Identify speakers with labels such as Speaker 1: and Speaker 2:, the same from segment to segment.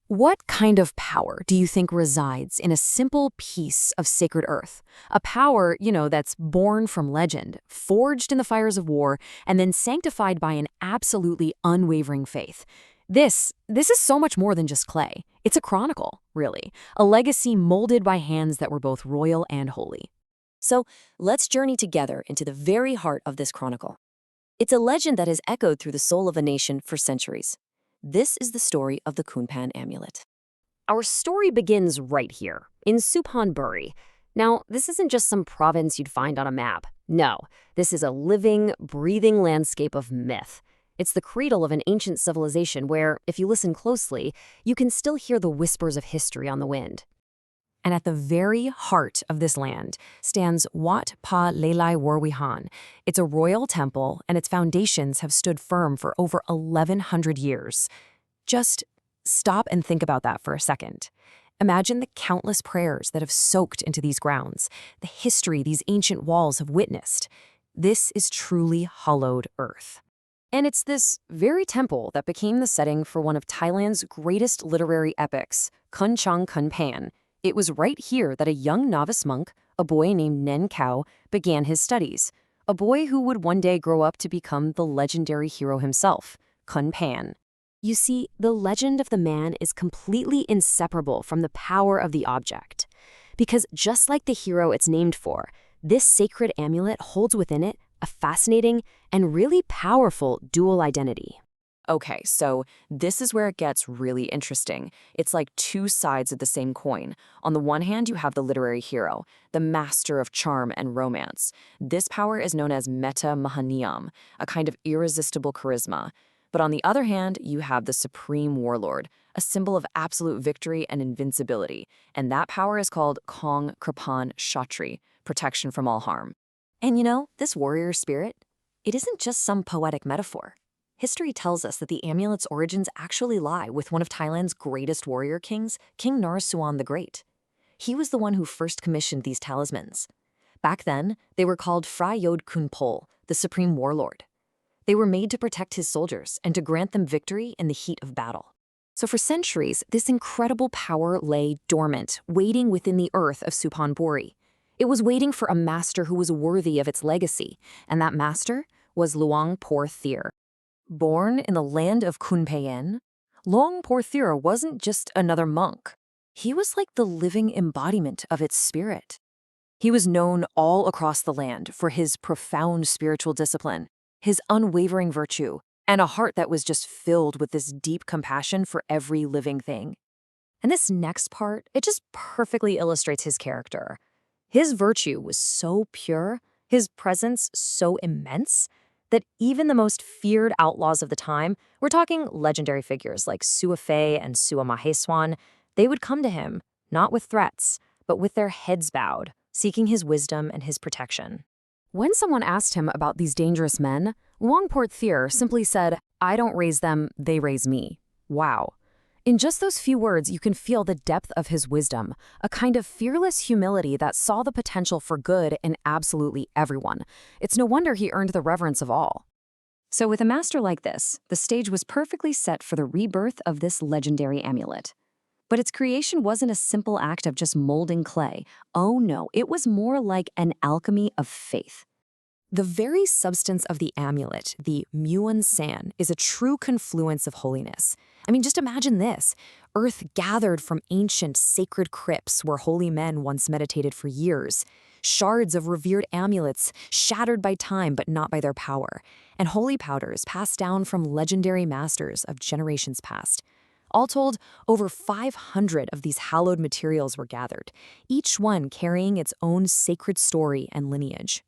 Speaker 1: What kind of power do you think resides in a simple piece of sacred earth? A power, that's born from legend, forged in the fires of war, and then sanctified by an absolutely unwavering faith. This is so much more than just clay. It's a chronicle, really, a legacy molded by hands that were both royal and holy.
Speaker 2: So let's journey together into the very heart of this chronicle. It's a legend that has echoed through the soul of a nation for centuries. This is the story of the Khun Phaen amulet.
Speaker 1: Our story begins right here, in Suphan Buri. Now, this isn't just some province you'd find on a map. No, this is a living, breathing landscape of myth. It's the cradle of an ancient civilization where, if you listen closely, you can still hear the whispers of history on the wind. And at the very heart of this land stands Wat Pa Lelai Warwihan. It's a royal temple, and its foundations have stood firm for over 1,100 years. Just stop and think about that for a second. Imagine the countless prayers that have soaked into these grounds, the history these ancient walls have witnessed. This is truly hallowed earth. And it's this very temple that became the setting for one of Thailand's greatest literary epics, Khun Phaen. It was right here that a young novice monk, a boy named Nen Kao, began his studies, a boy who would one day grow up to become the legendary hero himself, Khun Phaen. You see, the legend of the man is completely inseparable from the power of the object. Because just like the hero it's named for, this sacred amulet holds within it a fascinating and really powerful dual identity.
Speaker 2: Okay, so this is where it gets really interesting. It's like two sides of the same coin. On the one hand, you have the literary hero, the master of charm and romance. This power is known as metta mahaniyam, a kind of irresistible charisma. But on the other hand, you have the supreme warlord, a symbol of absolute victory and invincibility. And that power is called Kong Kripan Shatri, protection from all harm. And this warrior spirit, it isn't just some poetic metaphor. History tells us that the amulet's origins actually lie with one of Thailand's greatest warrior kings, King Naresuan the Great. He was the one who first commissioned these talismans. Back then, they were called Phra Khun Phaen, the supreme warlord. They were made to protect his soldiers and to grant them victory in the heat of battle. So for centuries, this incredible power lay dormant, waiting within the earth of Suphan Buri. It was waiting for a master who was worthy of its legacy, and that master was Luang Pho Thir. Born in the land of Khun Phaen, Luang Pho Thira wasn't just another monk. He was like the living embodiment of its spirit. He was known all across the land for his profound spiritual discipline, his unwavering virtue, and a heart that was just filled with this deep compassion for every living thing. And this next part, it just perfectly illustrates his character. His virtue was so pure, his presence so immense, that even the most feared outlaws of the time, we're talking legendary figures like Sua Fei and Sua Maheswan, they would come to him, not with threats, but with their heads bowed, seeking his wisdom and his protection. When someone asked him about these dangerous men, Luang Pho Thir simply said, "I don't raise them, they raise me." Wow. In just those few words, you can feel the depth of his wisdom, a kind of fearless humility that saw the potential for good in absolutely everyone. It's no wonder he earned the reverence of all. So with a master like this, the stage was perfectly set for the rebirth of this legendary amulet. But its creation wasn't a simple act of just molding clay. Oh no, it was more like an alchemy of faith. The very substance of the amulet, the Muon San, is a true confluence of holiness. I mean, just imagine this. Earth gathered from ancient sacred crypts where holy men once meditated for years. Shards of revered amulets shattered by time but not by their power. And holy powders passed down from legendary masters of generations past. All told, over 500 of these hallowed materials were gathered, each one carrying its own sacred story and lineage.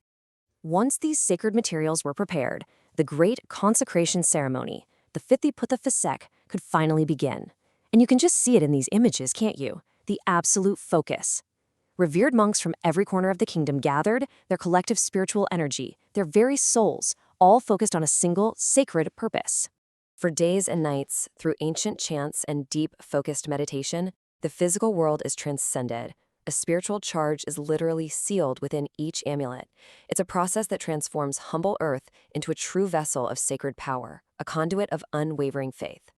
Speaker 2: Once these sacred materials were prepared, the great consecration ceremony, the Phithiputha Phasek, could finally begin. And you can just see it in these images, can't you? The absolute focus. Revered monks from every corner of the kingdom gathered, their collective spiritual energy, their very souls, all focused on a single sacred purpose. For days and nights, through ancient chants and deep, focused meditation, the physical world is transcended. A spiritual charge is literally sealed within each amulet. It's a process that transforms humble earth into a true vessel of sacred power, a conduit of unwavering faith.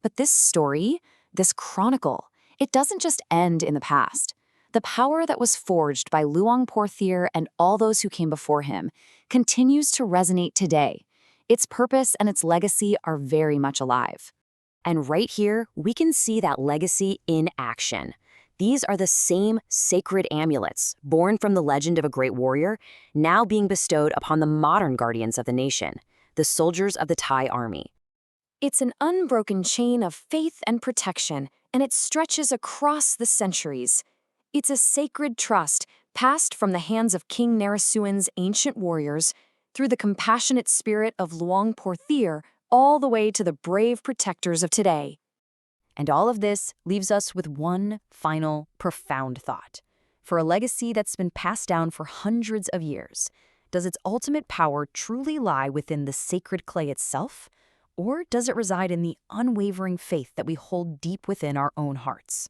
Speaker 2: But this story, this chronicle, it doesn't just end in the past. The power that was forged by Luang Pho Thir and all those who came before him continues to resonate today. Its purpose and its legacy are very much alive.
Speaker 1: And right here, we can see that legacy in action. These are the same sacred amulets, born from the legend of a great warrior, now being bestowed upon the modern guardians of the nation, the soldiers of the Thai army.
Speaker 2: It's an unbroken chain of faith and protection, and it stretches across the centuries. It's a sacred trust passed from the hands of King Narasuan's ancient warriors through the compassionate spirit of Luang Pho Thir all the way to the brave protectors of today.
Speaker 1: And all of this leaves us with one final, profound thought. For a legacy that's been passed down for hundreds of years, does its ultimate power truly lie within the sacred clay itself? Or does it reside in the unwavering faith that we hold deep within our own hearts?